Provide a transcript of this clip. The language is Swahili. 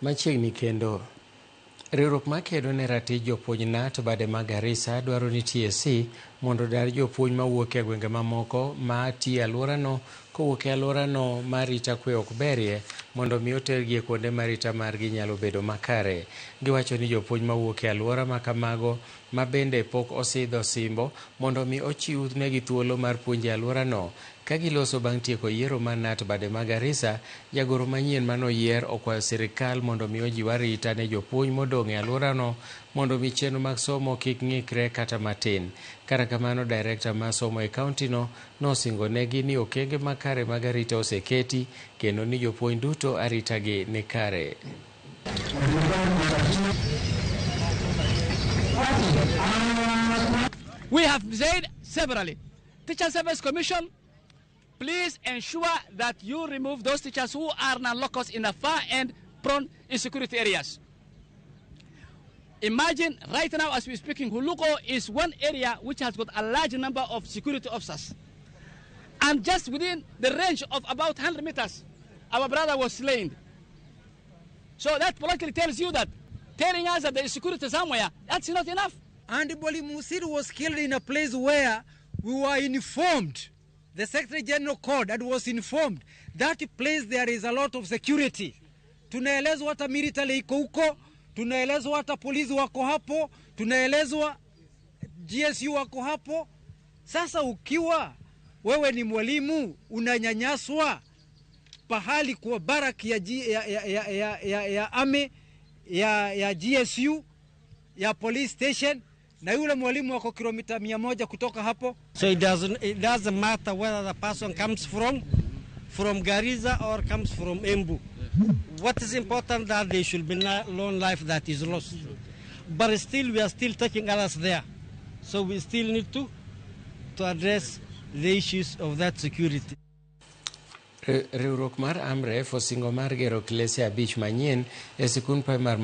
Machiegni kendo riwruok makedo ne ratich jopuonj NAT bade mag Garissa dwaro ni TSC mondo dar jopuonj mawuok e gwenge mamoko ma tiyo e alworano kowuok e alworano ma arita kwe ok berie mondo mi otergi e kuonde ma arita margi nyalo bedo makare. Giwacho ni jopuonj mawuok e alwora ma kamago ma bende pok osidho osimbo mondo mi ochiw negi thuolo mar puonjo e alworano. Ka giloso bang' tieko yiero mar NAT bade mag Garissa, jagoro manyien manoyier okwayo sirikal mondo mi ojiw arita ne jopuonj modong' e alworano mondo mi chenro mag somo kik ng'ikre kata matin. Kata kamano, director mar somo e kauntino nosingo negi ni okenge makare mag arita oseketi kendo ni jopuonj duto aritagi ni kare. We have said severally, Teacher Service Commission, please ensure that you remove those teachers who are non-locals in the far and prone insecurity areas. Imagine right now as we're speaking, Huluko is one area which has got a large number of security officers. And just within the range of about 100 meters, our brother was slain. So that politically tells you that telling us that there is security somewhere, that's not enough. And Boli Musir was killed in a place where we were informed. The Secretary General called and was informed that place there is a lot of security. Tunaelezwa hata military iko huko, tunaelezwa hata polisi wako hapo, tunaelezwa GSU wako hapo. Sasa ukiwa wewe ni mwalimu unanyanyaswa pahali kwa baraki ya army ya GSU ya police station na yule mwalimu wako kilomita 100 kutoka hapo. So it doesn't matter whether the person comes from Garissa or comes from Embu. What is important that there should be no life that is lost. But still we are still taking others there. So we still need to address the issues of that security. Riwruok mar AMREF osingo mar gero klese 5 manyien e sikund primar